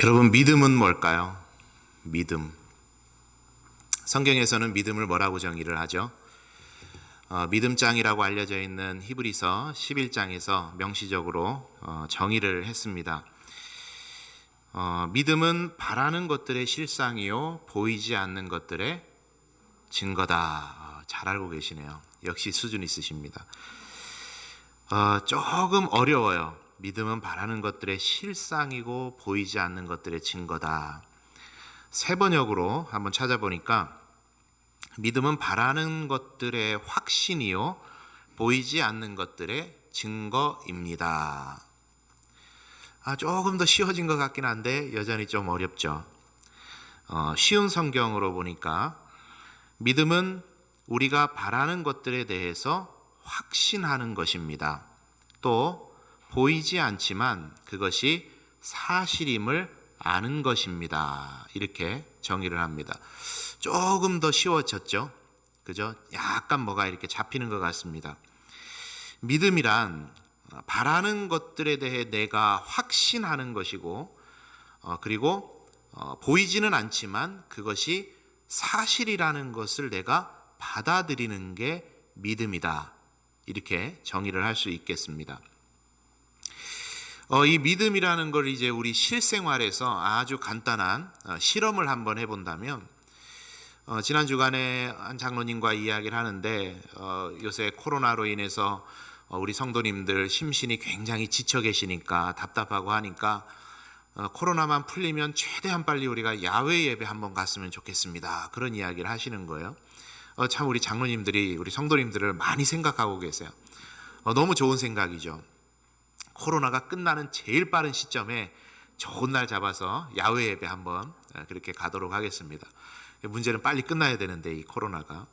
여러분, 믿음은 뭘까요? 믿음. 성경에서는 믿음을 뭐라고 정의를 하죠? 믿음장이라고 알려져 있는 히브리서 11장에서 명시적으로 정의를 했습니다. 믿음은 바라는 것들의 실상이요 보이지 않는 것들의 증거다. 잘 알고 계시네요. 역시 수준 있으십니다. 조금 어려워요. 믿음은 바라는 것들의 실상이고 보이지 않는 것들의 증거다. 세 번역으로 한번 찾아보니까 믿음은 바라는 것들의 확신이요 보이지 않는 것들의 증거입니다. 조금 더 쉬워진 것 같긴 한데 여전히 좀 어렵죠. 쉬운 성경으로 보니까 믿음은 우리가 바라는 것들에 대해서 확신하는 것입니다. 또 보이지 않지만 그것이 사실임을 아는 것입니다. 이렇게 정의를 합니다. 조금 더 쉬워졌죠? 그죠? 약간 뭐가 이렇게 잡히는 것 같습니다. 믿음이란 바라는 것들에 대해 내가 확신하는 것이고, 그리고 보이지는 않지만 그것이 사실이라는 것을 내가 받아들이는 게 믿음이다. 이렇게 정의를 할 수 있겠습니다. 이 믿음이라는 걸 이제 우리 실생활에서 아주 간단한 실험을 한번 해본다면, 지난 주간에 한 장로님과 이야기를 하는데 요새 코로나로 인해서 우리 성도님들 심신이 굉장히 지쳐 계시니까 답답하고 하니까 코로나만 풀리면 최대한 빨리 우리가 야외 예배 한번 갔으면 좋겠습니다. 그런 이야기를 하시는 거예요. 참 우리 장로님들이 우리 성도님들을 많이 생각하고 계세요. 너무 좋은 생각이죠. 코로나가 끝나는 제일 빠른 시점에 좋은 날 잡아서 야외 예배 한번 그렇게 가도록 하겠습니다. 문제는 빨리 끝나야 되는데 이 코로나가.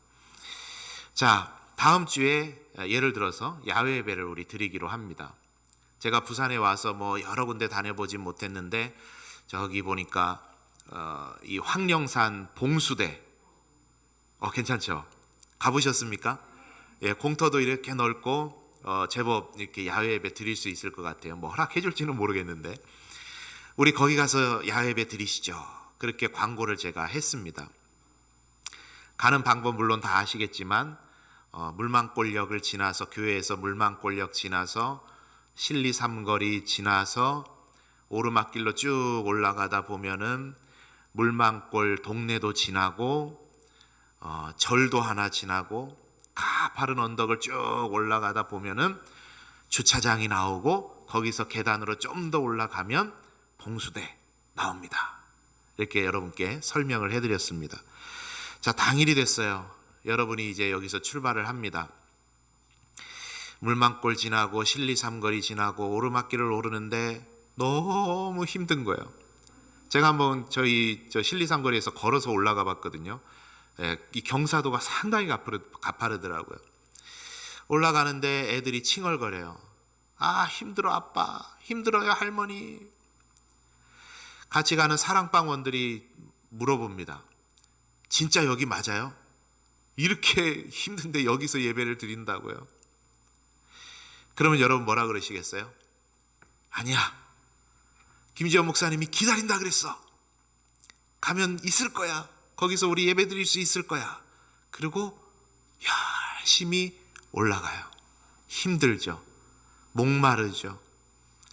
자, 다음 주에 예를 들어서 야외 예배를 우리 드리기로 합니다. 제가 부산에 와서 뭐 여러 군데 다녀보진 못했는데 저기 보니까 이 황령산 봉수대 괜찮죠? 가보셨습니까? 예, 공터도 이렇게 넓고 제법 이렇게 야외 예배 드릴 수 있을 것 같아요. 뭐 허락해 줄지는 모르겠는데 우리 거기 가서 야외 예배 드리시죠. 그렇게 광고를 제가 했습니다. 가는 방법 물론 다 아시겠지만 물망골역을 지나서 교회에서 물망골역 지나서 신리 삼거리 지나서 오르막길로 쭉 올라가다 보면은 물망골 동네도 지나고 절도 하나 지나고 가파른 언덕을 쭉 올라가다 보면은 주차장이 나오고 거기서 계단으로 좀 더 올라가면 봉수대 나옵니다. 이렇게 여러분께 설명을 해드렸습니다. 자, 당일이 됐어요. 여러분이 이제 여기서 출발을 합니다. 물망골 지나고 신리 삼거리 지나고 오르막길을 오르는데 너무 힘든 거예요. 제가 한번 저 신리 삼거리에서 걸어서 올라가 봤거든요. 이 경사도가 상당히 가파르더라고요. 올라가는데 애들이 칭얼거려요. 힘들어 아빠, 힘들어요 할머니. 같이 가는 사랑방원들이 물어봅니다. 진짜 여기 맞아요? 이렇게 힘든데 여기서 예배를 드린다고요? 그러면 여러분 뭐라 그러시겠어요? 아니야, 김지현 목사님이 기다린다 그랬어. 가면 있을 거야. 거기서 우리 예배 드릴 수 있을 거야. 그리고 열심히 올라가요. 힘들죠. 목마르죠.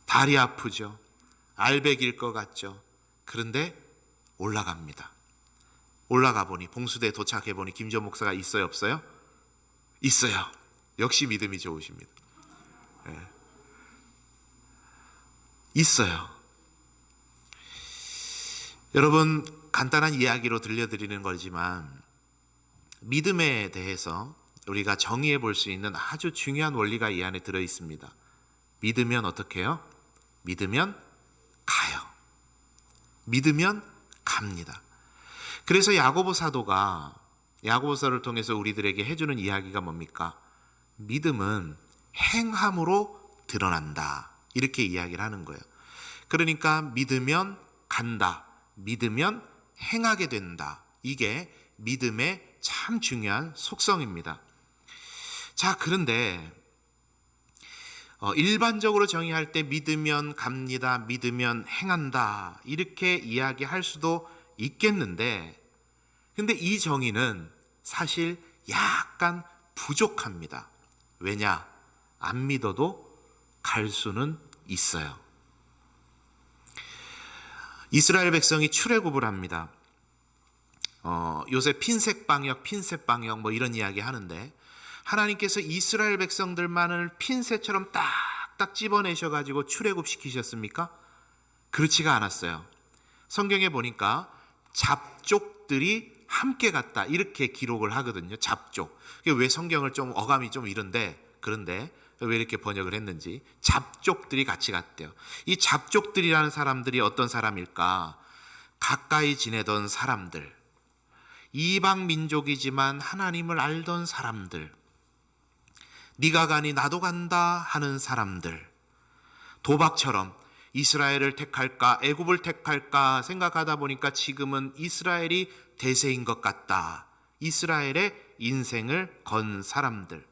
다리 아프죠. 알배기일 것 같죠. 그런데 올라갑니다. 올라가 보니 봉수대에 도착해 보니 김지현 목사가 있어요 없어요? 있어요. 역시 믿음이 좋으십니다. 네. 있어요. 여러분, 간단한 이야기로 들려드리는 거지만 믿음에 대해서 우리가 정의해 볼 수 있는 아주 중요한 원리가 이 안에 들어 있습니다. 믿으면 어떻게 해요? 믿으면 가요. 믿으면 갑니다. 그래서 야고보 사도가 야고보서를 통해서 우리들에게 해주는 이야기가 뭡니까? 믿음은 행함으로 드러난다. 이렇게 이야기를 하는 거예요. 그러니까 믿으면 간다. 믿으면 행하게 된다. 이게 믿음의 참 중요한 속성입니다. 자, 그런데 일반적으로 정의할 때 믿으면 갑니다, 믿으면 행한다 이렇게 이야기할 수도 있겠는데, 근데 이 정의는 사실 약간 부족합니다. 왜냐? 안 믿어도 갈 수는 있어요. 이스라엘 백성이 출애굽을 합니다. 요새 핀셋 방역 뭐 이런 이야기 하는데, 하나님께서 이스라엘 백성들만을 핀셋처럼 딱딱 집어내셔가지고 출애굽시키셨습니까? 그렇지가 않았어요. 성경에 보니까 잡족들이 함께 갔다 이렇게 기록을 하거든요. 잡족. 왜 성경을 좀 어감이 좀 이런데, 그런데 왜 이렇게 번역을 했는지, 잡족들이 같이 갔대요. 이 잡족들이라는 사람들이 어떤 사람일까? 가까이 지내던 사람들, 이방 민족이지만 하나님을 알던 사람들, 네가 가니 나도 간다 하는 사람들, 도박처럼 이스라엘을 택할까 애굽을 택할까 생각하다 보니까 지금은 이스라엘이 대세인 것 같다. 이스라엘의 인생을 건 사람들,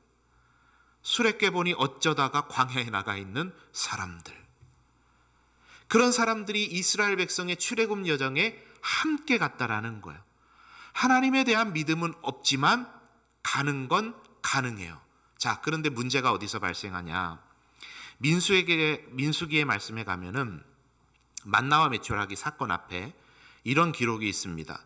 술에 깨보니 어쩌다가 광야에 나가 있는 사람들, 그런 사람들이 이스라엘 백성의 출애굽 여정에 함께 갔다라는 거예요. 하나님에 대한 믿음은 없지만 가는 건 가능해요. 자, 그런데 문제가 어디서 발생하냐? 민수기의 말씀에 가면은 만나와 메추라기 사건 앞에 이런 기록이 있습니다.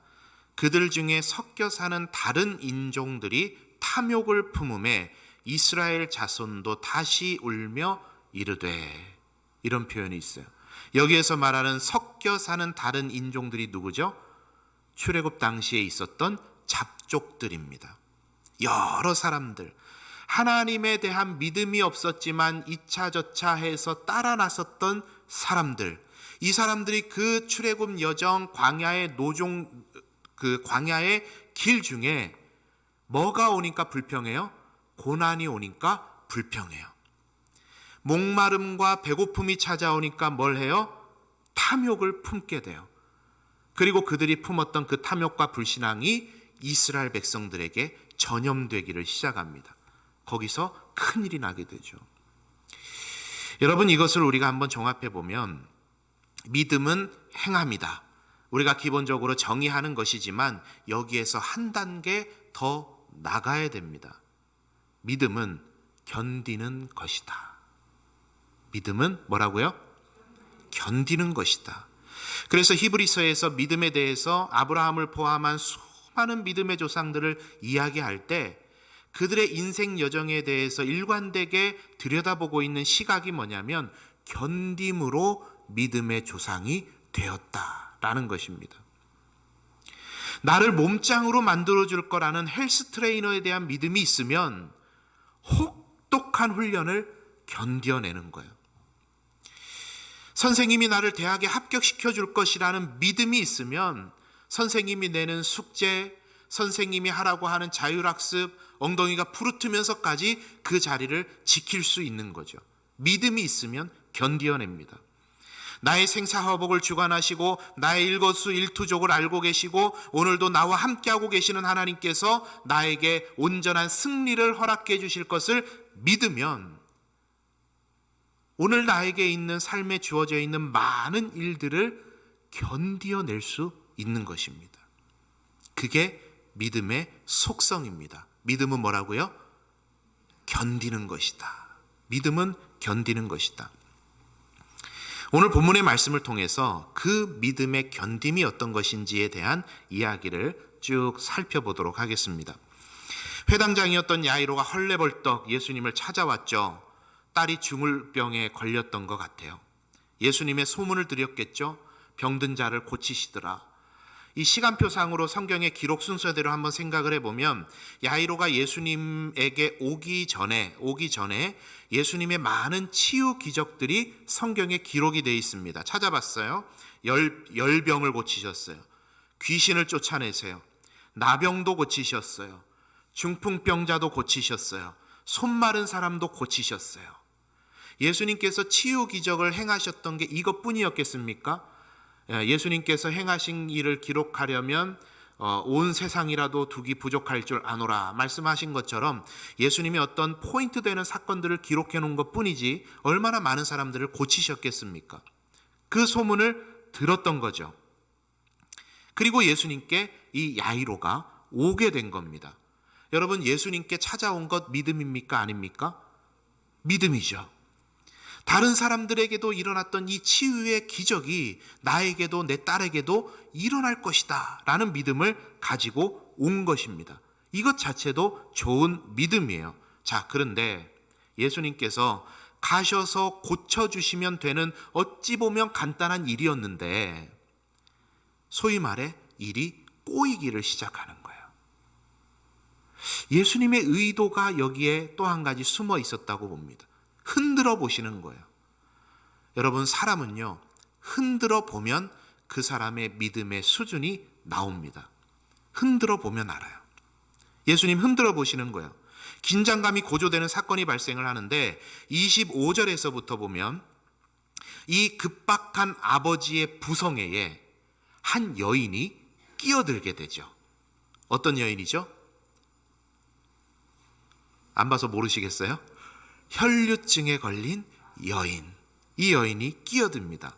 그들 중에 섞여 사는 다른 인종들이 탐욕을 품음에 이스라엘 자손도 다시 울며 이르되, 이런 표현이 있어요. 여기에서 말하는 섞여 사는 다른 인종들이 누구죠? 출애굽 당시에 있었던 잡족들입니다. 여러 사람들, 하나님에 대한 믿음이 없었지만 이차저차 해서 따라 나섰던 사람들, 이 사람들이 그 출애굽 여정 광야의 그 광야의 길 중에 뭐가 오니까 불평해요? 고난이 오니까 불평해요. 목마름과 배고픔이 찾아오니까 뭘 해요? 탐욕을 품게 돼요. 그리고 그들이 품었던 그 탐욕과 불신앙이 이스라엘 백성들에게 전염되기를 시작합니다. 거기서 큰일이 나게 되죠. 여러분, 이것을 우리가 한번 종합해 보면 믿음은 행함이다. 우리가 기본적으로 정의하는 것이지만 여기에서 한 단계 더 나가야 됩니다. 믿음은 견디는 것이다. 믿음은 뭐라고요? 견디는 것이다. 그래서 히브리서에서 믿음에 대해서 아브라함을 포함한 수많은 믿음의 조상들을 이야기할 때 그들의 인생 여정에 대해서 일관되게 들여다보고 있는 시각이 뭐냐면 견딤으로 믿음의 조상이 되었다라는 것입니다. 나를 몸짱으로 만들어줄 거라는 헬스 트레이너에 대한 믿음이 있으면 혹독한 훈련을 견뎌내는 거예요. 선생님이 나를 대학에 합격시켜 줄 것이라는 믿음이 있으면 선생님이 내는 숙제, 선생님이 하라고 하는 자율학습, 엉덩이가 부르트면서까지 그 자리를 지킬 수 있는 거죠. 믿음이 있으면 견뎌냅니다. 나의 생사화복을 주관하시고 나의 일거수일투족을 알고 계시고 오늘도 나와 함께하고 계시는 하나님께서 나에게 온전한 승리를 허락해 주실 것을 믿으면 오늘 나에게 있는 삶에 주어져 있는 많은 일들을 견디어낼 수 있는 것입니다. 그게 믿음의 속성입니다. 믿음은 뭐라고요? 견디는 것이다. 믿음은 견디는 것이다. 오늘 본문의 말씀을 통해서 그 믿음의 견딤이 어떤 것인지에 대한 이야기를 쭉 살펴보도록 하겠습니다. 회당장이었던 야이로가 헐레벌떡 예수님을 찾아왔죠. 딸이 중울병에 걸렸던 것 같아요. 예수님의 소문을 드렸겠죠. 병든 자를 고치시더라. 이 시간표상으로 성경의 기록 순서대로 한번 생각을 해보면 야이로가 예수님에게 오기 전에 예수님의 많은 치유 기적들이 성경에 기록이 되어 있습니다. 찾아봤어요. 열병을 고치셨어요. 귀신을 쫓아내세요. 나병도 고치셨어요. 중풍병자도 고치셨어요. 손 마른 사람도 고치셨어요. 예수님께서 치유 기적을 행하셨던 게 이것뿐이었겠습니까? 예수님께서 행하신 일을 기록하려면 온 세상이라도 두기 부족할 줄 아노라 말씀하신 것처럼 예수님이 어떤 포인트 되는 사건들을 기록해 놓은 것뿐이지 얼마나 많은 사람들을 고치셨겠습니까? 그 소문을 들었던 거죠. 그리고 예수님께 이 야이로가 오게 된 겁니다. 여러분, 예수님께 찾아온 것 믿음입니까? 아닙니까? 믿음이죠. 다른 사람들에게도 일어났던 이 치유의 기적이 나에게도 내 딸에게도 일어날 것이다 라는 믿음을 가지고 온 것입니다. 이것 자체도 좋은 믿음이에요. 자, 그런데 예수님께서 가셔서 고쳐주시면 되는 어찌 보면 간단한 일이었는데 소위 말해 일이 꼬이기를 시작하는 거예요. 예수님의 의도가 여기에 또 한 가지 숨어 있었다고 봅니다. 흔들어 보시는 거예요. 여러분, 사람은요, 흔들어 보면 그 사람의 믿음의 수준이 나옵니다. 흔들어 보면 알아요. 예수님 흔들어 보시는 거예요. 긴장감이 고조되는 사건이 발생을 하는데 25절에서부터 보면 이 급박한 아버지의 부성애에 한 여인이 끼어들게 되죠. 어떤 여인이죠? 안 봐서 모르시겠어요? 혈류증에 걸린 여인. 이 여인이 끼어듭니다.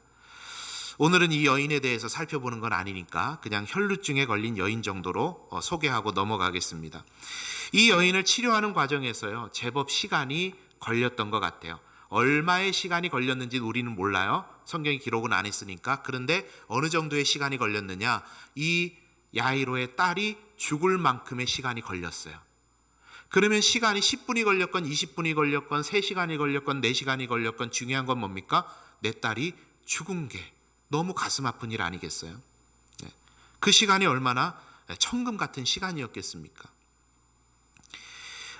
오늘은 이 여인에 대해서 살펴보는 건 아니니까 그냥 혈류증에 걸린 여인 정도로 소개하고 넘어가겠습니다. 이 여인을 치료하는 과정에서요, 제법 시간이 걸렸던 것 같아요. 얼마의 시간이 걸렸는지 우리는 몰라요. 성경이 기록은 안 했으니까. 그런데 어느 정도의 시간이 걸렸느냐? 이 야이로의 딸이 죽을 만큼의 시간이 걸렸어요. 그러면 시간이 10분이 걸렸건 20분이 걸렸건 3시간이 걸렸건 4시간이 걸렸건 중요한 건 뭡니까? 내 딸이 죽은 게 너무 가슴 아픈 일 아니겠어요? 그 시간이 얼마나 천금 같은 시간이었겠습니까?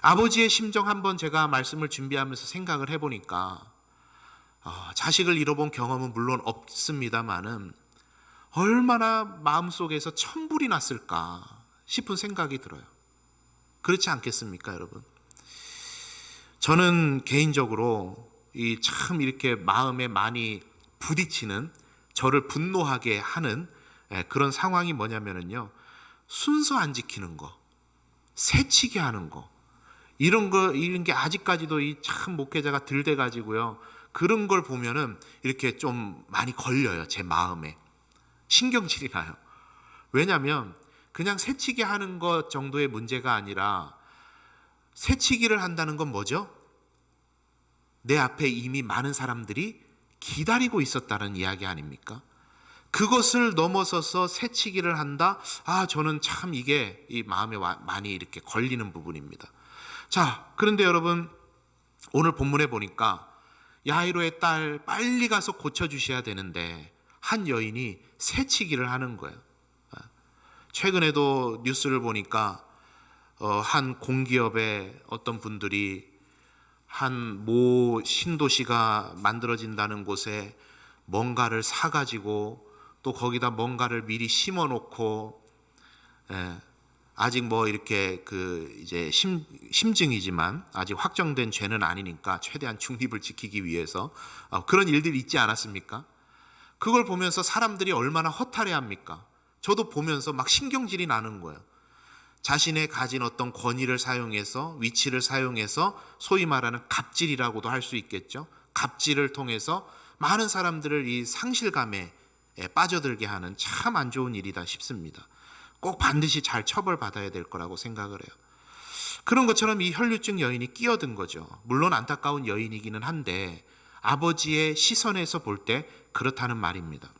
아버지의 심정 한번 제가 말씀을 준비하면서 생각을 해보니까 자식을 잃어본 경험은 물론 없습니다만은 얼마나 마음속에서 천불이 났을까 싶은 생각이 들어요. 그렇지 않겠습니까, 여러분? 저는 개인적으로 참 이렇게 마음에 많이 부딪히는, 저를 분노하게 하는 그런 상황이 뭐냐면요, 순서 안 지키는 거, 새치기 하는 거, 이런 게 아직까지도 이 참 목회자가 덜 돼가지고요, 그런 걸 보면은 이렇게 좀 많이 걸려요. 제 마음에 신경질이 나요. 왜냐하면 그냥 새치기 하는 것 정도의 문제가 아니라, 새치기를 한다는 건 뭐죠? 내 앞에 이미 많은 사람들이 기다리고 있었다는 이야기 아닙니까? 그것을 넘어서서 새치기를 한다? 저는 참 이게 이 마음에 많이 이렇게 걸리는 부분입니다. 자, 그런데 여러분, 오늘 본문에 보니까 야이로의 딸 빨리 가서 고쳐주셔야 되는데 한 여인이 새치기를 하는 거예요. 최근에도 뉴스를 보니까 한 공기업의 어떤 분들이 한 모 신도시가 만들어진다는 곳에 뭔가를 사가지고 또 거기다 뭔가를 미리 심어놓고, 아직 뭐 이렇게 이제 심증이지만 아직 확정된 죄는 아니니까 최대한 중립을 지키기 위해서 그런 일들이 있지 않았습니까? 그걸 보면서 사람들이 얼마나 허탈해합니까? 저도 보면서 막 신경질이 나는 거예요. 자신의 가진 어떤 권위를 사용해서, 위치를 사용해서 소위 말하는 갑질이라고도 할 수 있겠죠. 갑질을 통해서 많은 사람들을 이 상실감에 빠져들게 하는 참 안 좋은 일이다 싶습니다. 꼭 반드시 잘 처벌받아야 될 거라고 생각을 해요. 그런 것처럼 이 혈류증 여인이 끼어든 거죠. 물론 안타까운 여인이기는 한데 아버지의 시선에서 볼 때 그렇다는 말입니다.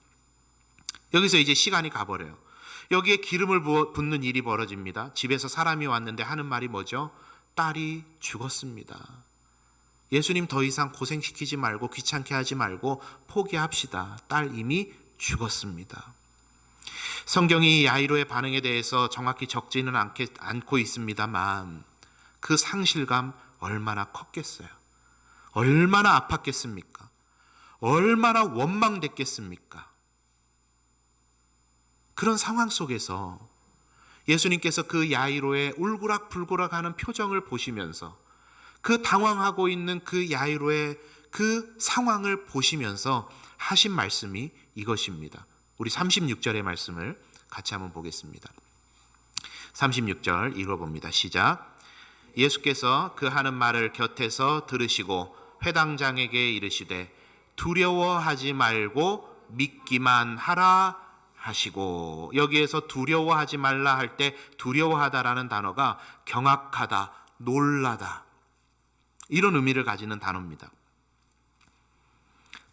여기서 이제 시간이 가버려요. 여기에 기름을 붓는 일이 벌어집니다. 집에서 사람이 왔는데 하는 말이 뭐죠? 딸이 죽었습니다. 예수님 더 이상 고생시키지 말고 귀찮게 하지 말고 포기합시다. 딸 이미 죽었습니다. 성경이 야이로의 반응에 대해서 정확히 적지는 않고 있습니다만 그 상실감 얼마나 컸겠어요. 얼마나 아팠겠습니까? 얼마나 원망됐겠습니까? 그런 상황 속에서 예수님께서 그 야이로의 울그락불그락하는 표정을 보시면서, 그 당황하고 있는 그 야이로의 그 상황을 보시면서 하신 말씀이 이것입니다. 우리 36절의 말씀을 같이 한번 보겠습니다. 36절 읽어봅니다. 시작. 예수께서 그 하는 말을 곁에서 들으시고 회당장에게 이르시되 두려워하지 말고 믿기만 하라 하시고, 여기에서 두려워하지 말라 할 때 두려워하다라는 단어가 경악하다, 놀라다, 이런 의미를 가지는 단어입니다.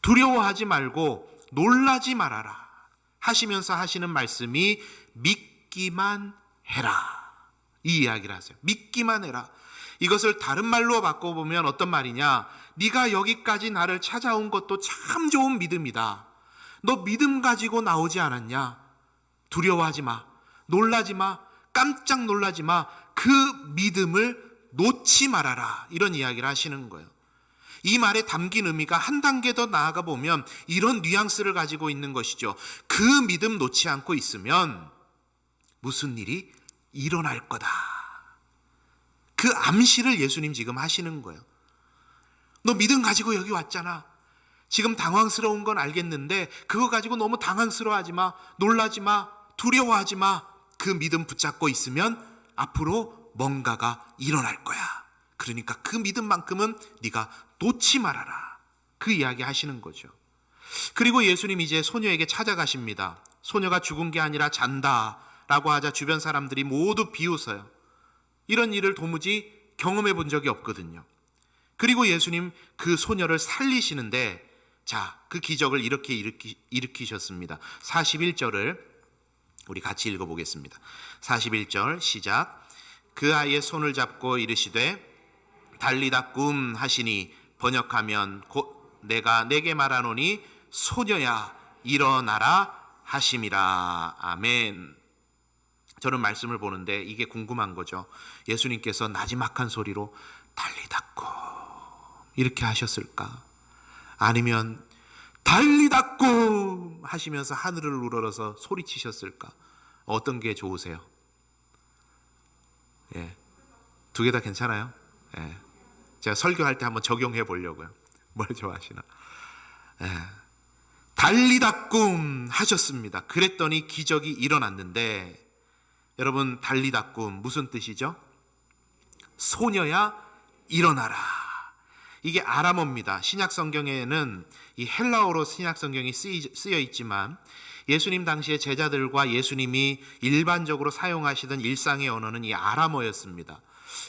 두려워하지 말고 놀라지 말아라 하시면서 하시는 말씀이 믿기만 해라, 이 이야기를 하세요. 믿기만 해라. 이것을 다른 말로 바꿔보면 어떤 말이냐, 네가 여기까지 나를 찾아온 것도 참 좋은 믿음이다. 너 믿음 가지고 나오지 않았냐? 두려워하지 마, 놀라지 마, 깜짝 놀라지 마. 그 믿음을 놓지 말아라, 이런 이야기를 하시는 거예요. 이 말에 담긴 의미가 한 단계 더 나아가 보면 이런 뉘앙스를 가지고 있는 것이죠. 그 믿음 놓지 않고 있으면 무슨 일이 일어날 거다. 그 암시를 예수님 지금 하시는 거예요. 너 믿음 가지고 여기 왔잖아. 지금 당황스러운 건 알겠는데 그거 가지고 너무 당황스러워하지 마, 놀라지 마, 두려워하지 마. 그 믿음 붙잡고 있으면 앞으로 뭔가가 일어날 거야. 그러니까 그 믿음만큼은 네가 놓지 말아라, 그 이야기 하시는 거죠. 그리고 예수님 이제 소녀에게 찾아가십니다. 소녀가 죽은 게 아니라 잔다 라고 하자 주변 사람들이 모두 비웃어요. 이런 일을 도무지 경험해 본 적이 없거든요. 그리고 예수님 그 소녀를 살리시는데, 자, 그 기적을 이렇게 일으키셨습니다. 41절을 우리 같이 읽어보겠습니다. 41절 시작. 그 아이의 손을 잡고 이르시되 달리다 꿈 하시니, 번역하면 곧 내가 내게 말하노니 소녀야 일어나라 하심이라. 아멘. 저는 말씀을 보는데 이게 궁금한 거죠. 예수님께서 나지막한 소리로 달리다 꿈 이렇게 하셨을까? 아니면 달리다 꿈 하시면서 하늘을 우러러서 소리치셨을까? 어떤 게 좋으세요? 예, 두 개 다 괜찮아요? 예, 제가 설교할 때 한번 적용해 보려고요. 뭘 좋아하시나? 예, 달리다 꿈 하셨습니다. 그랬더니 기적이 일어났는데, 여러분 달리다 꿈 무슨 뜻이죠? 소녀야 일어나라. 이게 아람어입니다. 신약 성경에는 이 헬라어로 신약 성경이 쓰여 있지만 예수님 당시의 제자들과 예수님이 일반적으로 사용하시던 일상의 언어는 이 아람어였습니다.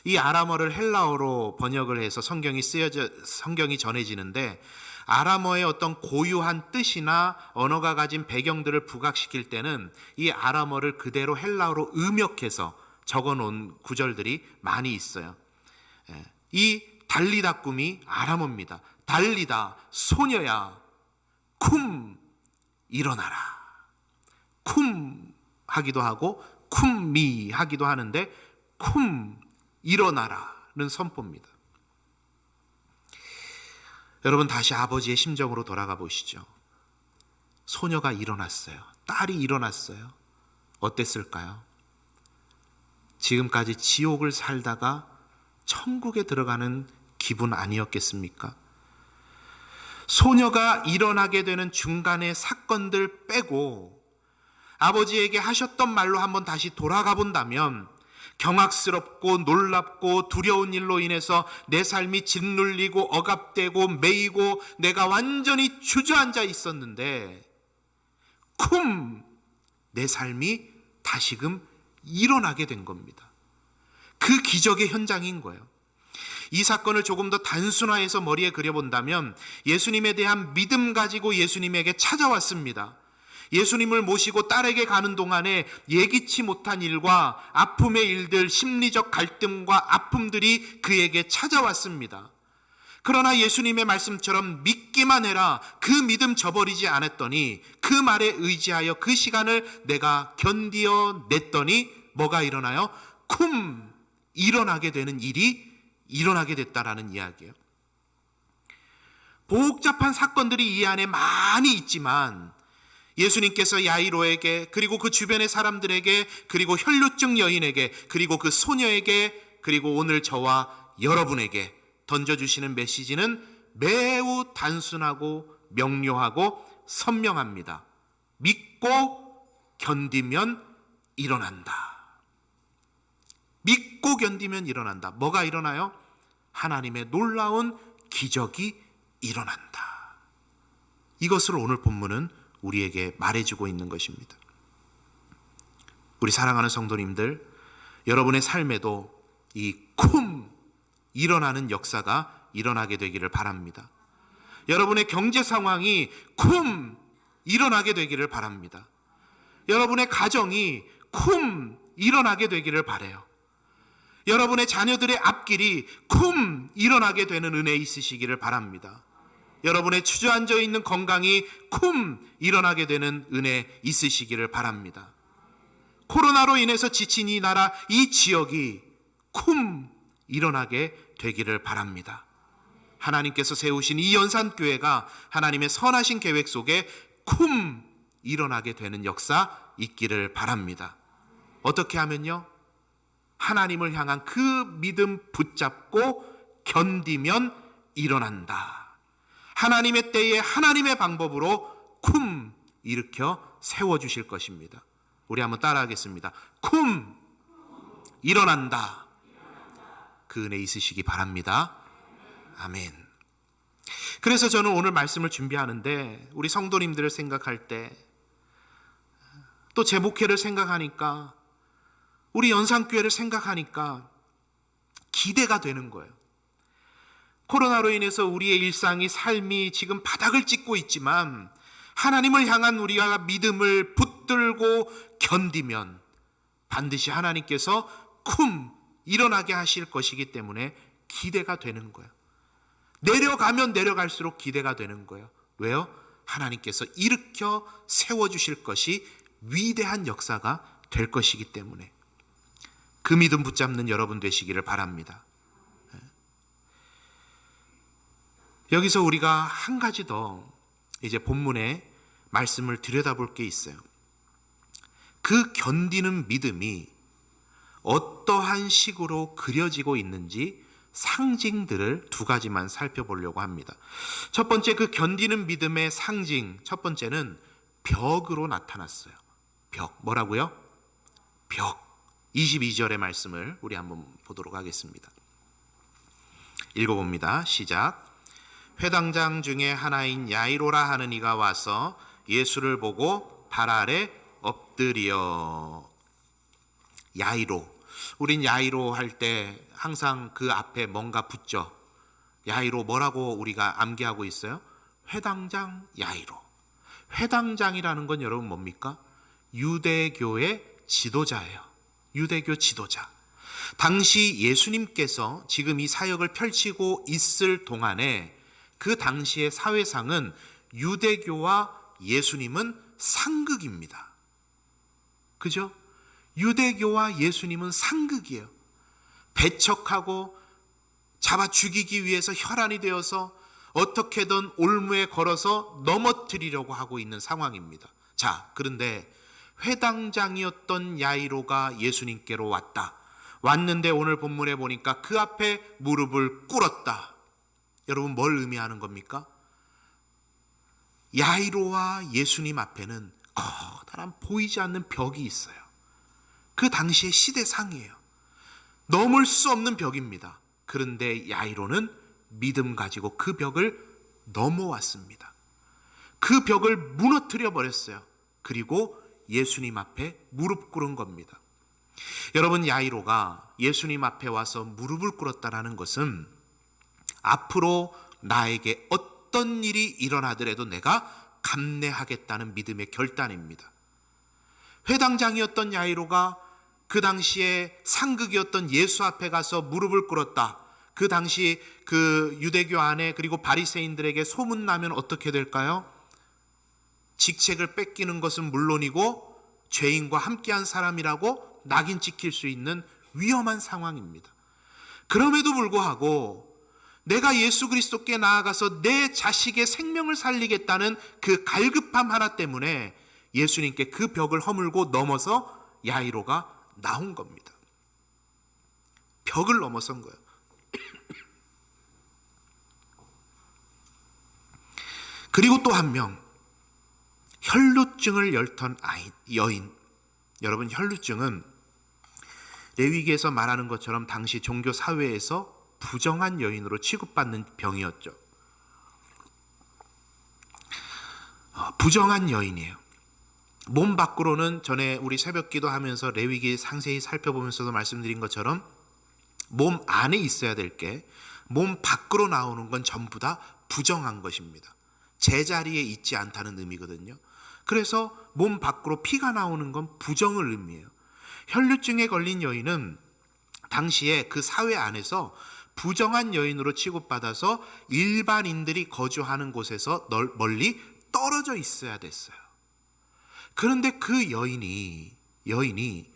이 아람어를 헬라어로 번역을 해서 성경이 전해지는데, 아람어의 어떤 고유한 뜻이나 언어가 가진 배경들을 부각시킬 때는 이 아람어를 그대로 헬라어로 음역해서 적어놓은 구절들이 많이 있어요. 이 달리다 꿈이 아람어입니다. 달리다, 소녀야, 쿰, 일어나라. 쿰 하기도 하고 쿰미 하기도 하는데, 쿰, 일어나라는 선포입니다. 여러분 다시 아버지의 심정으로 돌아가 보시죠. 소녀가 일어났어요. 딸이 일어났어요. 어땠을까요? 지금까지 지옥을 살다가 천국에 들어가는 기분 아니었겠습니까? 소녀가 일어나게 되는 중간의 사건들 빼고 아버지에게 하셨던 말로 한번 다시 돌아가 본다면, 경악스럽고 놀랍고 두려운 일로 인해서 내 삶이 짓눌리고 억압되고 매이고 내가 완전히 주저앉아 있었는데, 내 삶이 다시금 일어나게 된 겁니다. 그 기적의 현장인 거예요. 이 사건을 조금 더 단순화해서 머리에 그려본다면, 예수님에 대한 믿음 가지고 예수님에게 찾아왔습니다. 예수님을 모시고 딸에게 가는 동안에 예기치 못한 일과 아픔의 일들, 심리적 갈등과 아픔들이 그에게 찾아왔습니다. 그러나 예수님의 말씀처럼 믿기만 해라, 그 믿음 저버리지 않았더니, 그 말에 의지하여 그 시간을 내가 견디어냈더니 뭐가 일어나요? 일어나게 되는 일이 일어나게 됐다라는 이야기예요. 복잡한 사건들이 이 안에 많이 있지만 예수님께서 야이로에게, 그리고 그 주변의 사람들에게, 그리고 혈루증 여인에게, 그리고 그 소녀에게, 그리고 오늘 저와 여러분에게 던져주시는 메시지는 매우 단순하고 명료하고 선명합니다. 믿고 견디면 일어난다. 믿고 견디면 일어난다. 뭐가 일어나요? 하나님의 놀라운 기적이 일어난다. 이것을 오늘 본문은 우리에게 말해주고 있는 것입니다. 우리 사랑하는 성도님들, 여러분의 삶에도 이 쿰 일어나는 역사가 일어나게 되기를 바랍니다. 여러분의 경제 상황이 쿰 일어나게 되기를 바랍니다. 여러분의 가정이 쿰 일어나게 되기를 바라요. 여러분의 자녀들의 앞길이 쿰 일어나게 되는 은혜 있으시기를 바랍니다. 여러분의 주저앉아 있는 건강이 쿰 일어나게 되는 은혜 있으시기를 바랍니다. 코로나로 인해서 지친 이 나라, 이 지역이 쿰 일어나게 되기를 바랍니다. 하나님께서 세우신 이 연산교회가 하나님의 선하신 계획 속에 쿰 일어나게 되는 역사 있기를 바랍니다. 어떻게 하면요? 하나님을 향한 그 믿음 붙잡고 견디면 일어난다. 하나님의 때에 하나님의 방법으로 쿰 일으켜 세워주실 것입니다. 우리 한번 따라하겠습니다. 쿰 일어난다. 그 은혜 있으시기 바랍니다. 아멘. 그래서 저는 오늘 말씀을 준비하는데 우리 성도님들을 생각할 때, 또 제 목회를 생각하니까, 우리 연산교회를 생각하니까 기대가 되는 거예요. 코로나로 인해서 우리의 일상이, 삶이 지금 바닥을 찍고 있지만 하나님을 향한 우리가 믿음을 붙들고 견디면 반드시 하나님께서 쿰 일어나게 하실 것이기 때문에 기대가 되는 거예요. 내려가면 내려갈수록 기대가 되는 거예요. 왜요? 하나님께서 일으켜 세워주실 것이 위대한 역사가 될 것이기 때문에 그 믿음 붙잡는 여러분 되시기를 바랍니다. 여기서 우리가 한 가지 더 이제 본문의 말씀을 들여다볼 게 있어요. 그 견디는 믿음이 어떠한 식으로 그려지고 있는지 상징들을 두 가지만 살펴보려고 합니다. 첫 번째, 그 견디는 믿음의 상징, 첫 번째는 벽으로 나타났어요. 벽, 뭐라고요? 벽. 22절의 말씀을 우리 한번 보도록 하겠습니다. 읽어봅니다. 시작. 회당장 중에 하나인 야이로라 하는 이가 와서 예수를 보고 발 아래 엎드려. 야이로. 우린 야이로 할 때 항상 그 앞에 뭔가 붙죠. 야이로 뭐라고 우리가 암기하고 있어요? 회당장 야이로. 회당장이라는 건 여러분 뭡니까? 유대교의 지도자예요. 유대교 지도자. 당시 예수님께서 지금 이 사역을 펼치고 있을 동안에 그 당시의 사회상은 유대교와 예수님은 상극입니다. 그죠? 유대교와 예수님은 상극이에요. 배척하고 잡아 죽이기 위해서 혈안이 되어서 어떻게든 올무에 걸어서 넘어뜨리려고 하고 있는 상황입니다. 자, 그런데 회당장이었던 야이로가 예수님께로 왔는데 오늘 본문에 보니까 그 앞에 무릎을 꿇었다. 여러분, 뭘 의미하는 겁니까? 야이로와 예수님 앞에는 커다란 보이지 않는 벽이 있어요. 그 당시의 시대상이에요. 넘을 수 없는 벽입니다. 그런데 야이로는 믿음 가지고 그 벽을 넘어왔습니다. 그 벽을 무너뜨려 버렸어요. 그리고 예수님 앞에 무릎 꿇은 겁니다. 여러분, 야이로가 예수님 앞에 와서 무릎을 꿇었다는 것은 앞으로 나에게 어떤 일이 일어나더라도 내가 감내하겠다는 믿음의 결단입니다. 회당장이었던 야이로가 그 당시에 상극이었던 예수 앞에 가서 무릎을 꿇었다. 그 당시 그 유대교 안에, 그리고 바리새인들에게 소문나면 어떻게 될까요? 직책을 뺏기는 것은 물론이고 죄인과 함께한 사람이라고 낙인 찍힐 수 있는 위험한 상황입니다. 그럼에도 불구하고 내가 예수 그리스도께 나아가서 내 자식의 생명을 살리겠다는 그 갈급함 하나 때문에 예수님께 그 벽을 허물고 넘어서 야이로가 나온 겁니다. 벽을 넘어선 거예요. 그리고 또 한 명, 혈루증을 앓던 여인. 여러분, 혈루증은 레위기에서 말하는 것처럼 당시 종교 사회에서 부정한 여인으로 취급받는 병이었죠. 부정한 여인이에요. 몸 밖으로는 전에 우리 새벽기도 하면서 레위기 상세히 살펴보면서도 말씀드린 것처럼 몸 안에 있어야 될 게 몸 밖으로 나오는 건 전부 다 부정한 것입니다. 제자리에 있지 않다는 의미거든요. 그래서 몸 밖으로 피가 나오는 건 부정을 의미해요. 혈류증에 걸린 여인은 당시에 그 사회 안에서 부정한 여인으로 취급받아서 일반인들이 거주하는 곳에서 멀리 떨어져 있어야 됐어요. 그런데 그 여인이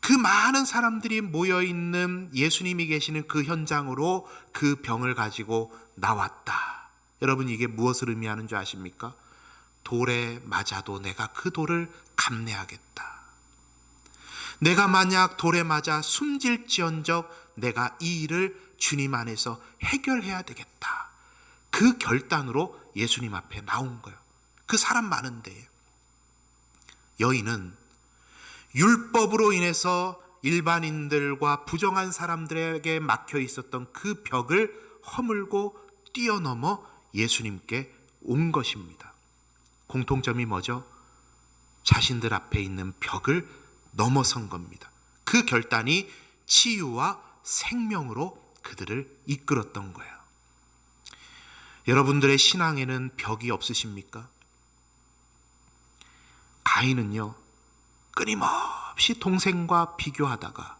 그 많은 사람들이 모여있는 예수님이 계시는 그 현장으로 그 병을 가지고 나왔다. 여러분, 이게 무엇을 의미하는 줄 아십니까? 돌에 맞아도 내가 그 돌을 감내하겠다. 내가 만약 돌에 맞아 숨질지언정 내가 이 일을 주님 안에서 해결해야 되겠다. 그 결단으로 예수님 앞에 나온 거예요. 그 사람 많은데. 여인은 율법으로 인해서 일반인들과 부정한 사람들에게 막혀 있었던 그 벽을 허물고 뛰어넘어 예수님께 온 것입니다. 공통점이 뭐죠? 자신들 앞에 있는 벽을 넘어선 겁니다. 그 결단이 치유와 생명으로 그들을 이끌었던 거예요. 여러분들의 신앙에는 벽이 없으십니까? 가인은요, 끊임없이 동생과 비교하다가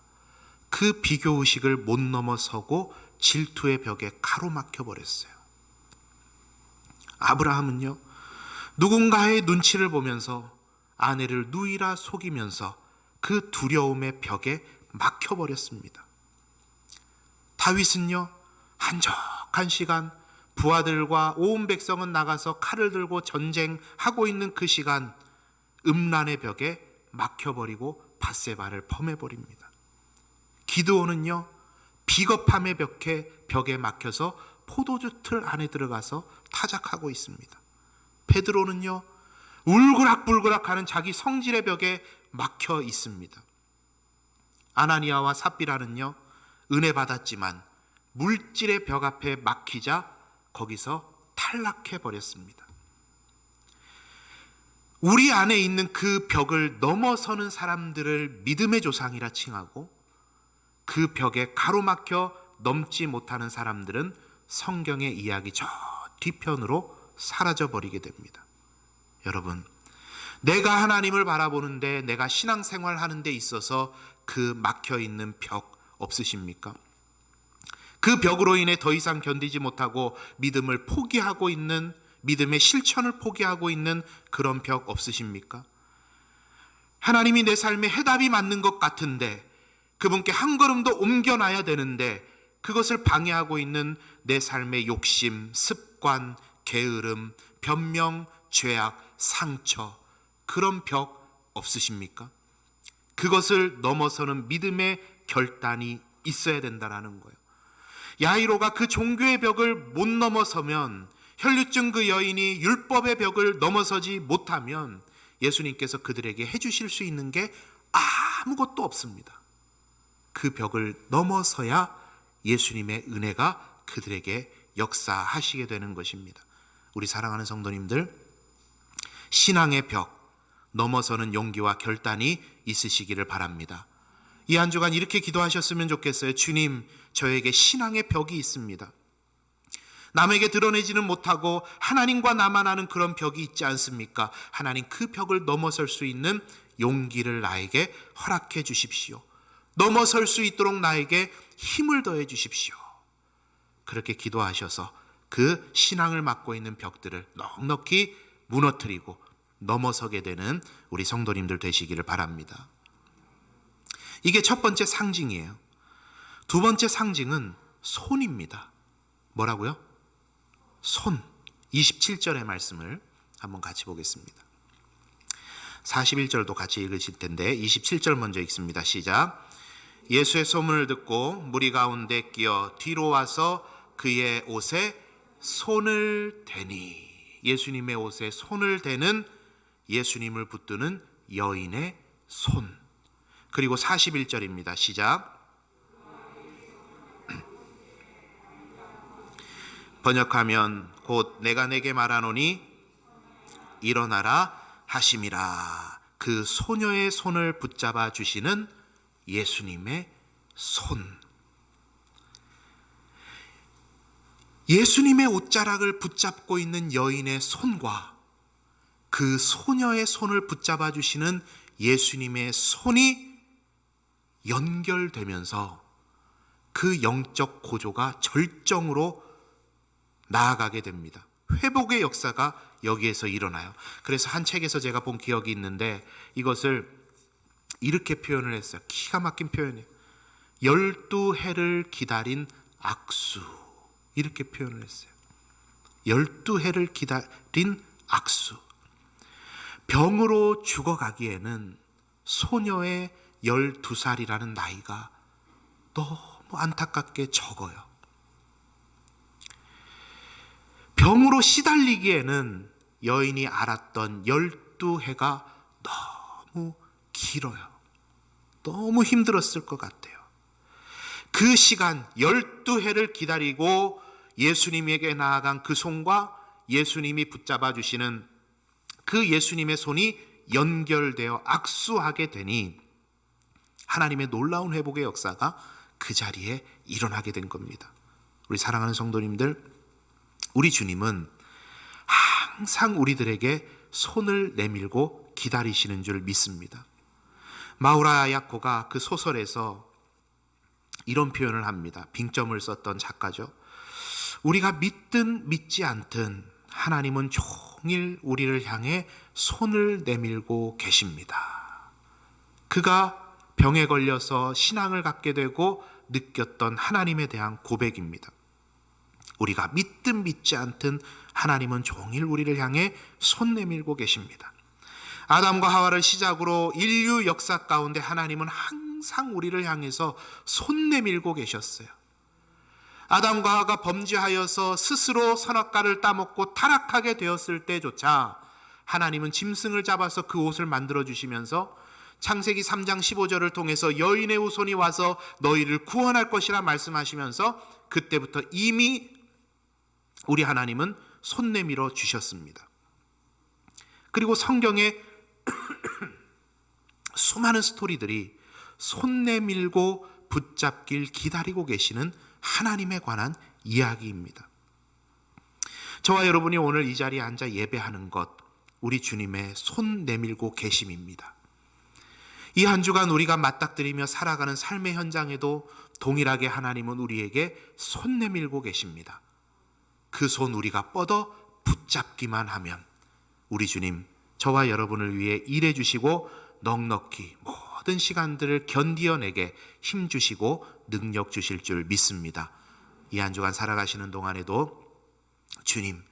그 비교의식을 못 넘어서고 질투의 벽에 가로막혀 버렸어요. 아브라함은요, 누군가의 눈치를 보면서 아내를 누이라 속이면서 그 두려움의 벽에 막혀버렸습니다. 다윗은요, 한적한 시간 부하들과 온 백성은 나가서 칼을 들고 전쟁하고 있는 그 시간 음란의 벽에 막혀버리고 밧세바를 범해버립니다. 기드온은요, 비겁함의 벽에 막혀서 포도주 틀 안에 들어가서 타작하고 있습니다. 베드로는요, 울그락불그락하는 자기 성질의 벽에 막혀 있습니다. 아나니아와 삽비라는요, 은혜 받았지만 물질의 벽 앞에 막히자 거기서 탈락해 버렸습니다. 우리 안에 있는 그 벽을 넘어서는 사람들을 믿음의 조상이라 칭하고, 그 벽에 가로막혀 넘지 못하는 사람들은 성경의 이야기 저 뒤편으로 사라져버리게 됩니다. 여러분, 내가 하나님을 바라보는데, 내가 신앙생활 하는 데 있어서 그 막혀있는 벽 없으십니까? 그 벽으로 인해 더 이상 견디지 못하고 믿음을 포기하고 있는, 믿음의 실천을 포기하고 있는 그런 벽 없으십니까? 하나님이 내 삶에 해답이 맞는 것 같은데, 그분께 한 걸음도 옮겨놔야 되는데 그것을 방해하고 있는 내 삶의 욕심, 습관, 게으름, 변명, 죄악, 상처, 그런 벽 없으십니까? 그것을 넘어서는 믿음의 결단이 있어야 된다는 거예요. 야이로가 그 종교의 벽을 못 넘어서면, 혈류증 그 여인이 율법의 벽을 넘어서지 못하면 예수님께서 그들에게 해주실 수 있는 게 아무것도 없습니다. 그 벽을 넘어서야 예수님의 은혜가 그들에게 역사하시게 되는 것입니다. 우리 사랑하는 성도님들, 신앙의 벽 넘어서는 용기와 결단이 있으시기를 바랍니다. 이 한 주간 이렇게 기도하셨으면 좋겠어요. 주님, 저에게 신앙의 벽이 있습니다. 남에게 드러내지는 못하고 하나님과 나만 아는 그런 벽이 있지 않습니까? 하나님, 그 벽을 넘어설 수 있는 용기를 나에게 허락해 주십시오. 넘어설 수 있도록 나에게 힘을 더해 주십시오. 그렇게 기도하셔서 그 신앙을 맡고 있는 벽들을 넉넉히 무너뜨리고 넘어서게 되는 우리 성도님들 되시기를 바랍니다. 이게 첫 번째 상징이에요. 두 번째 상징은 손입니다. 뭐라고요? 손. 27절의 말씀을 한번 같이 보겠습니다. 41절도 같이 읽으실 텐데 27절 먼저 읽습니다. 시작. 예수의 소문을 듣고 무리 가운데 끼어 뒤로 와서 그의 옷에 손을 대니, 예수님의 옷에 손을 대는, 예수님을 붙드는 여인의 손. 그리고 41절입니다. 시작. 번역하면 곧 내가 내게 말하노니 일어나라 하심이라. 그 소녀의 손을 붙잡아 주시는 예수님의 손. 예수님의 옷자락을 붙잡고 있는 여인의 손과 그 소녀의 손을 붙잡아 주시는 예수님의 손이 연결되면서 그 영적 고조가 절정으로 나아가게 됩니다. 회복의 역사가 여기에서 일어나요. 그래서 한 책에서 제가 본 기억이 있는데 이것을 이렇게 표현을 했어요. 기가 막힌 표현이에요. 12해를 기다린 악수, 이렇게 표현을 했어요. 12해를 기다린 악수. 병으로 죽어가기에는 소녀의 12살이라는 나이가 너무 안타깝게 적어요. 병으로 시달리기에는 여인이 알았던 12해가 너무 길어요. 너무 힘들었을 것 같아요. 그 시간 12해를 기다리고 예수님에게 나아간 그 손과 예수님이 붙잡아 주시는 그 예수님의 손이 연결되어 악수하게 되니 하나님의 놀라운 회복의 역사가 그 자리에 일어나게 된 겁니다. 우리 사랑하는 성도님들, 우리 주님은 항상 우리들에게 손을 내밀고 기다리시는 줄 믿습니다. 마우라 야코가 그 소설에서 이런 표현을 합니다. 빙점을 썼던 작가죠. 우리가 믿든 믿지 않든 하나님은 종일 우리를 향해 손을 내밀고 계십니다. 그가 병에 걸려서 신앙을 갖게 되고 느꼈던 하나님에 대한 고백입니다. 우리가 믿든 믿지 않든 하나님은 종일 우리를 향해 손 내밀고 계십니다. 아담과 하와를 시작으로 인류 역사 가운데 하나님은 항상 우리를 향해서 손 내밀고 계셨어요. 아담과 하와가 범죄하여서 스스로 선악과를 따먹고 타락하게 되었을 때조차 하나님은 짐승을 잡아서 그 옷을 만들어 주시면서 창세기 3장 15절을 통해서 여인의 후손이 와서 너희를 구원할 것이라 말씀하시면서 그때부터 이미 우리 하나님은 손 내밀어 주셨습니다. 그리고 성경에 수많은 스토리들이 손 내밀고 붙잡길 기다리고 계시는 하나님에 관한 이야기입니다. 저와 여러분이 오늘 이 자리에 앉아 예배하는 것, 우리 주님의 손 내밀고 계심입니다. 이 한 주간 우리가 맞닥뜨리며 살아가는 삶의 현장에도 동일하게 하나님은 우리에게 손 내밀고 계십니다. 그 손 우리가 뻗어 붙잡기만 하면 우리 주님 저와 여러분을 위해 일해 주시고 넉넉히 모든 시간들을 견디어내게 힘 주시고 능력 주실 줄 믿습니다. 이 한 주간 살아가시는 동안에도 주님,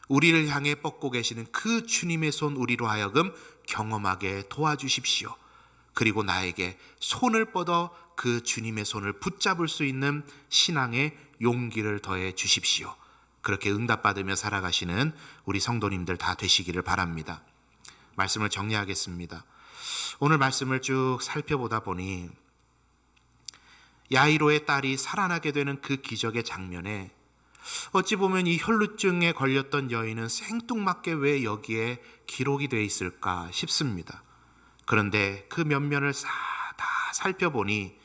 우리를 향해 뻗고 계시는 그 주님의 손 우리로 하여금 경험하게 도와주십시오. 그리고 나에게 손을 뻗어 그 주님의 손을 붙잡을 수 있는 신앙의 용기를 더해 주십시오. 그렇게 응답받으며 살아가시는 우리 성도님들 다 되시기를 바랍니다. 말씀을 정리하겠습니다. 오늘 말씀을 쭉 살펴보다 보니 야이로의 딸이 살아나게 되는 그 기적의 장면에 어찌 보면 이 혈루증에 걸렸던 여인은 생뚱맞게 왜 여기에 기록이 되어 있을까 싶습니다. 그런데 그 면면을 다 살펴보니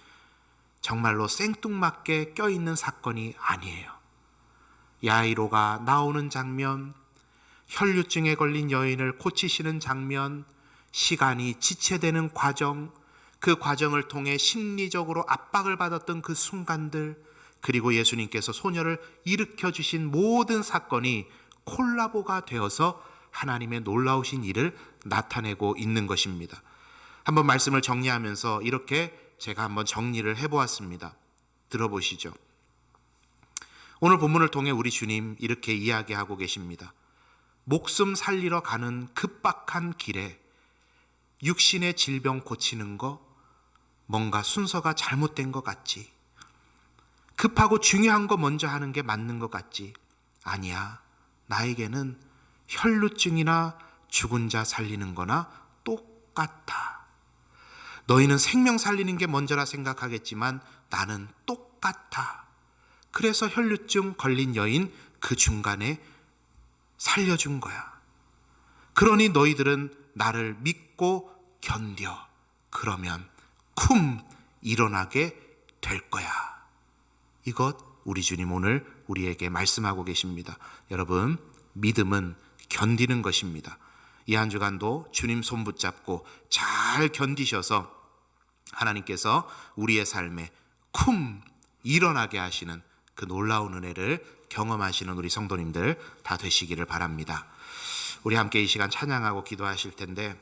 정말로 생뚱맞게 껴있는 사건이 아니에요. 야이로가 나오는 장면, 혈루증에 걸린 여인을 고치시는 장면, 시간이 지체되는 과정, 그 과정을 통해 심리적으로 압박을 받았던 그 순간들, 그리고 예수님께서 소녀를 일으켜 주신 모든 사건이 콜라보가 되어서 하나님의 놀라우신 일을 나타내고 있는 것입니다. 한번 말씀을 정리하면서 이렇게 제가 한번 정리를 해보았습니다. 들어보시죠. 오늘 본문을 통해 우리 주님 이렇게 이야기하고 계십니다. 목숨 살리러 가는 급박한 길에 육신의 질병 고치는 거 뭔가 순서가 잘못된 것 같지. 급하고 중요한 거 먼저 하는 게 맞는 것 같지. 아니야. 나에게는 혈루증이나 죽은 자 살리는 거나 똑같아. 너희는 생명 살리는 게 먼저라 생각하겠지만 나는 똑같아. 그래서 혈류증 걸린 여인 그 중간에 살려준 거야. 그러니 너희들은 나를 믿고 견뎌. 그러면 쿰 일어나게 될 거야. 이것 우리 주님 오늘 우리에게 말씀하고 계십니다. 여러분, 믿음은 견디는 것입니다. 이 한 주간도 주님 손 붙잡고 잘 견디셔서 하나님께서 우리의 삶에 쿰 일어나게 하시는 그 놀라운 은혜를 경험하시는 우리 성도님들 다 되시기를 바랍니다. 우리 함께 이 시간 찬양하고 기도하실 텐데